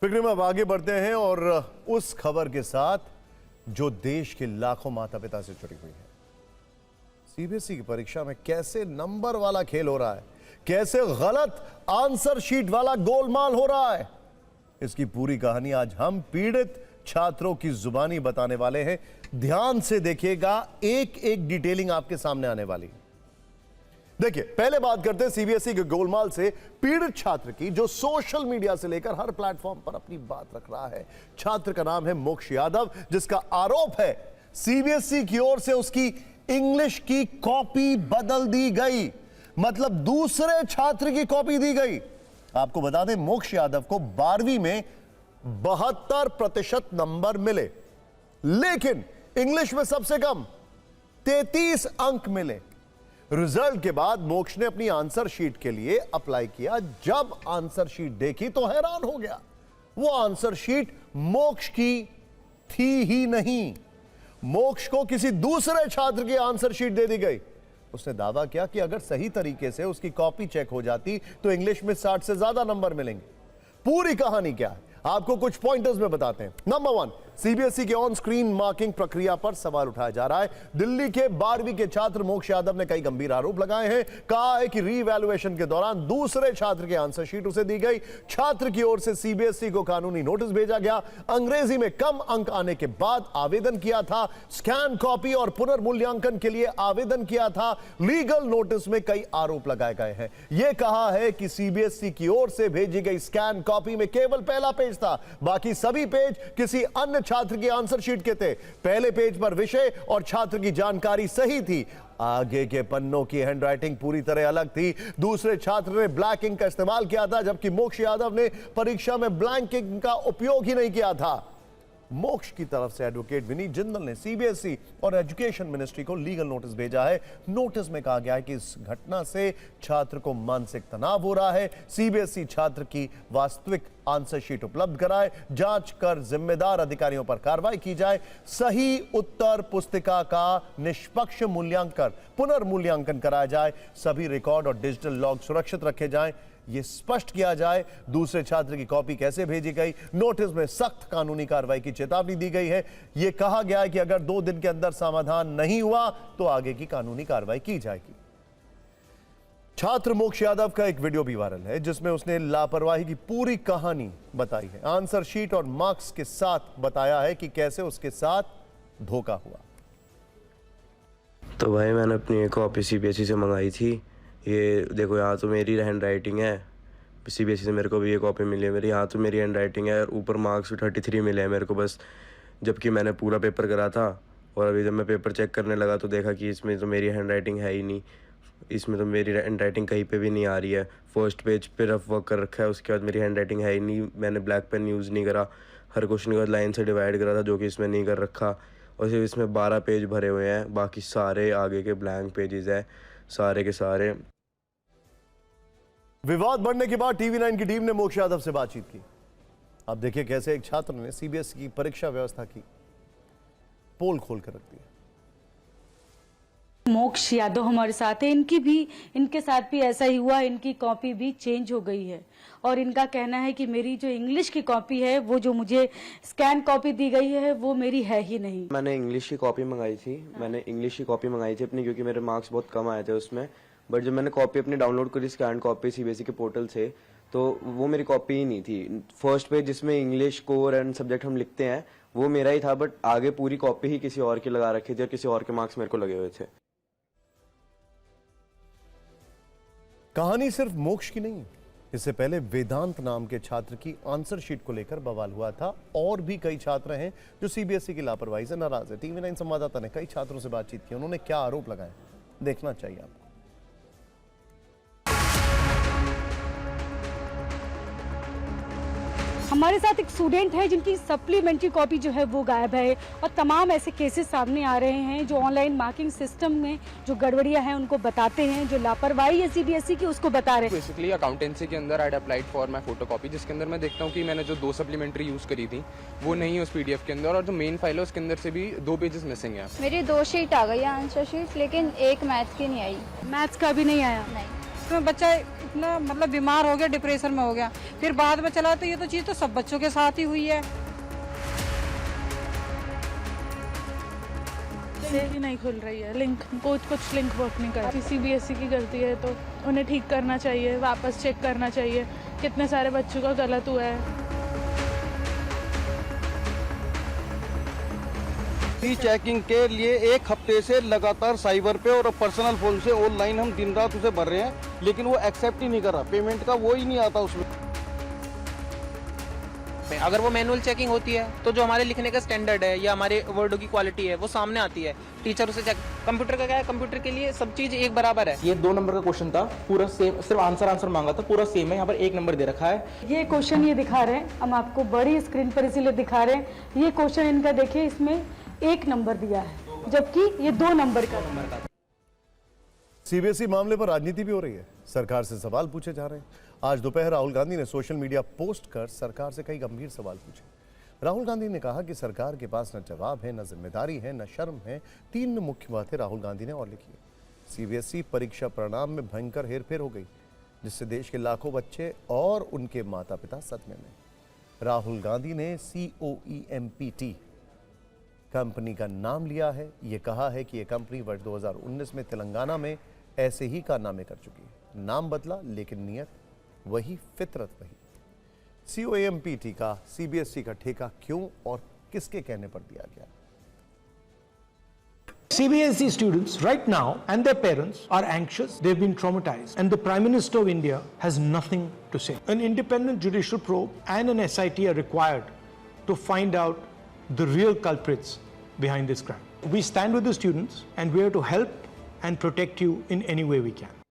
फिक्र में अब आगे बढ़ते हैं और उस खबर के साथ जो देश के लाखों माता पिता से जुड़ी हुई है। सीबीएसई की परीक्षा में कैसे नंबर वाला खेल हो रहा है, कैसे गलत आंसर शीट वाला गोलमाल हो रहा है, इसकी पूरी कहानी आज हम पीड़ित छात्रों की जुबानी बताने वाले हैं। ध्यान से देखिएगा, एक एक डिटेलिंग आपके सामने आने वाली है। देखिए, पहले बात करते हैं सीबीएसई के गोलमाल से पीड़ित छात्र की, जो सोशल मीडिया से लेकर हर प्लेटफॉर्म पर अपनी बात रख रहा है। छात्र का नाम है मोक्ष यादव, जिसका आरोप है सीबीएसई की ओर से उसकी इंग्लिश की कॉपी बदल दी गई, मतलब दूसरे छात्र की कॉपी दी गई। आपको बता दें, मोक्ष यादव को 12वीं में 72% नंबर मिले, लेकिन इंग्लिश में सबसे कम 33 अंक मिले। रिजल्ट के बाद मोक्ष ने अपनी आंसर शीट के लिए अप्लाई किया। जब आंसर शीट देखी तो हैरान हो गया। वो आंसर शीट मोक्ष की थी ही नहीं, मोक्ष को किसी दूसरे छात्र की आंसर शीट दे दी गई। उसने दावा किया कि अगर सही तरीके से उसकी कॉपी चेक हो जाती तो इंग्लिश में 60 से ज्यादा नंबर मिलेंगे। पूरी कहानी क्या है, आपको कुछ पॉइंटर्स में बताते हैं। नंबर 1, सीबीएसई के ऑन स्क्रीन मार्किंग प्रक्रिया पर सवाल उठाया जा रहा है। दिल्ली के 12वीं के छात्र मोक्ष यादव ने कई गंभीर आरोप लगाए हैं। कहा है कि रीवैल्यूएशन के दौरान दूसरे छात्र की आंसर शीट उसे दी गई। छात्र की ओर से सीबीएसई को कानूनी नोटिस भेजा गया। अंग्रेजी में कम अंक आने के बाद आवेदन किया था। स्कैन कॉपी और पुनर्मूल्यांकन के लिए आवेदन किया था। लीगल नोटिस में कई आरोप लगाए गए हैं। यह कहा है कि सीबीएसई की ओर से भेजी गई स्कैन कॉपी में केवल पहला पेज था, बाकी सभी पेज किसी अन्य छात्र की आंसर शीट के थे। पहले पेज पर विषय और छात्र की जानकारी सही थी, आगे के पन्नों की हैंडराइटिंग पूरी तरह अलग थी। दूसरे छात्र ने ब्लैक इंक का इस्तेमाल किया था, जबकि मोक्ष यादव ने परीक्षा में ब्लैक इंक का उपयोग ही नहीं किया था। मोक्ष की तरफ से एडवोकेट विनीत जिंदल ने सीबीएसई और एजुकेशन मिनिस्ट्री को लीगल नोटिस भेजा है। नोटिस में कहा गया है कि इस घटना से छात्र को मानसिक तनाव हो रहा है। सीबीएसई छात्र की वास्तविक आंसर शीट उपलब्ध कराए, जांच कर जिम्मेदार अधिकारियों पर कार्रवाई की जाए, सही उत्तर पुस्तिका का निष्पक्ष मूल्यांकन पुनर्मूल्यांकन कराया जाए, सभी रिकॉर्ड और डिजिटल लॉग सुरक्षित रखे जाएं, यह स्पष्ट किया जाए दूसरे छात्र की कॉपी कैसे भेजी गई। नोटिस में सख्त कानूनी कार्रवाई की चेतावनी दी गई है। यह कहा गया है कि अगर 2 दिन के अंदर समाधान नहीं हुआ तो आगे की कानूनी कार्रवाई की जाएगी। छात्र मोक्ष यादव का एक वीडियो भी वायरल है, जिसमें उसने लापरवाही की पूरी कहानी बताई है। आंसर शीट और मार्क्स के साथ बताया है कि कैसे उसके साथ धोखा हुआ। तो भाई, मैंने अपनी एक कॉपी सीबीएसई से मंगाई थी। ये देखो, यहाँ तो मेरी हैंड राइटिंग है। सीबीएसई से मेरे को भी ये कॉपी मिली है मेरी, यहाँ तो मेरी हैंड राइटिंग है और ऊपर मार्क्स भी 33 मिले हैं मेरे को बस, जबकि मैंने पूरा पेपर करा था। और अभी जब मैं पेपर चेक करने लगा तो देखा कि इसमें तो मेरी हैंड राइटिंग है ही नहीं, इसमें तो मेरी हैंड राइटिंग कहीं पे भी नहीं आ रही है। फर्स्ट पेज पे रफ वर्क कर रखा है, उसके बाद मेरी हैंड राइटिंग है ही नहीं। मैंने ब्लैक पेन यूज़ नहीं करा, हर क्वेश्चन के बाद लाइन से डिवाइड करा था, जो कि इसमें नहीं कर रखा। और सिर्फ इसमें 12 पेज भरे हुए हैं, बाकी सारे आगे के ब्लैंक पेजेस हैं, सारे के सारे। विवाद बढ़ने के बाद टीवी9 की टीम ने मोक्ष यादव से बातचीत की। अब देखिए कैसे एक छात्र ने सीबीएसई की परीक्षा व्यवस्था की पोल खोल कर रख दी। मोक्ष यादव हमारे साथ है, इनके साथ भी ऐसा ही हुआ। इनकी कॉपी भी चेंज हो गई है और इनका कहना है कि मेरी जो इंग्लिश की कॉपी है, वो जो मुझे स्कैन कॉपी दी गई है, वो मेरी है ही नहीं। मैंने इंग्लिश की कॉपी मंगाई थी, मैंने इंग्लिश की कॉपी मंगाई थी अपनी, क्योंकि मेरे मार्क्स बहुत कम आए थे उसमें। बट जब मैंने कॉपी अपनी डाउनलोड करी स्कैन कॉपी सीबीएसई के पोर्टल से, तो वो मेरी कॉपी ही नहीं थी। फर्स्ट पेज जिसमें इंग्लिश कोर एंड सब्जेक्ट हम लिखते हैं, वो मेरा ही था, बट आगे पूरी कॉपी ही किसी और की लगा रखी थी और किसी और के मार्क्स मेरे को लगे हुए थे। कहानी सिर्फ मोक्ष की नहीं, इससे पहले वेदांत नाम के छात्र की आंसर शीट को लेकर बवाल हुआ था। और भी कई छात्र हैं जो सीबीएसई की लापरवाही से नाराज है। टीवी9 संवाददाता ने कई छात्रों से बातचीत की, उन्होंने क्या आरोप लगाए, देखना चाहिए आपको। हमारे साथ एक स्टूडेंट है जिनकी सप्लीमेंट्री कॉपी जो है वो गायब है, और तमाम ऐसे केसेस सामने आ रहे हैं जो ऑनलाइन मार्किंग सिस्टम में जो गड़बड़ियां हैं उनको बताते हैं, जो लापरवाही है सीबीएसई की उसको बता रहे हैं। बेसिकली अकाउंटेंसी के अंदर I applied for my photocopy, जिसके अंदर मैं देखता हूँ कि मैंने जो 2 सप्लीमेंट्री यूज़ करी थी वो नहीं है उस पीडीएफ के अंदर, और जो मेन फाइल है उसके अंदर से भी 2 पेजेस मिसिंग है। मेरी 2 शीट आ गई है आंसर शीट, लेकिन एक मैथ की नहीं आई। मैथ्स का भी नहीं आया? नहीं। उसमें बच्चा इतना मतलब बीमार हो गया, डिप्रेशन में हो गया, फिर बाद में चला तो ये तो चीज़ तो सब बच्चों के साथ ही हुई है। लिंक ही नहीं खुल रही है, लिंक कुछ लिंक वर्क नहीं कर रही। सीबीएसई की गलती है तो उन्हें ठीक करना चाहिए, वापस चेक करना चाहिए। कितने सारे बच्चों का गलत हुआ है। चेकिंग के लिए 1 हफ्ते से लगातार साइबर पे और पर्सनल फोन से ऑनलाइन हम दिन रात उसे भर रहे हैं, लेकिन वो एक्सेप्ट ही नहीं कर रहा। पेमेंट का वो ही नहीं आता उसमें। अगर वो मैनुअल चेकिंग होती है तो जो हमारे लिखने का स्टैंडर्ड है या हमारे वर्डों की क्वालिटी है वो सामने आती है, टीचर उसे चेक। कंप्यूटर का क्या है, कंप्यूटर के लिए सब चीज एक बराबर है। ये 2 नंबर का क्वेश्चन था, पूरा सेम, सिर्फ आंसर मांगा था, पूरा सेम है। यहाँ पर 1 नंबर दे रखा है। ये क्वेश्चन ये दिखा रहे हैं, हम आपको बड़ी स्क्रीन पर इसीलिए दिखा रहे हैं। ये क्वेश्चन इनका देखिए, इसमें 1 नंबर दिया है जबकि ये 2 नंबर का। सीबीएसई मामले पर राजनीति भी हो रही है, सरकार से सवाल पूछे जा रहे हैं। आज दोपहर राहुल गांधी ने सोशल मीडिया पोस्ट कर सरकार से कई गंभीर सवाल पूछे। राहुल गांधी ने कहा कि सरकार के पास न जवाब है, न जिम्मेदारी है, न शर्म है। 3 मुख्य बातें राहुल गांधी ने और लिखी है। सीबीएसई परीक्षा परिणाम में भयंकर हेरफेर हो गई, जिससे देश के लाखों बच्चे और उनके माता पिता सदमे में। राहुल गांधी ने COEMPT कंपनी का नाम लिया है। ये कहा है कि यह कंपनी वर्ष 2019 में तेलंगाना में ऐसे ही कारनामे कर चुकी है। नाम बदला लेकिन नियत वही, फितरत वही। COEMPT का CBSE का ठेका क्यों और किसके कहने पर दिया गया? CBSE students right now and their parents are anxious, they've been traumatized, and the Prime Minister of India has nothing to say. An independent judicial probe and an SIT are required to find out the real culprits behind this crime. We stand with the students and we are to help and protect you in any way we can.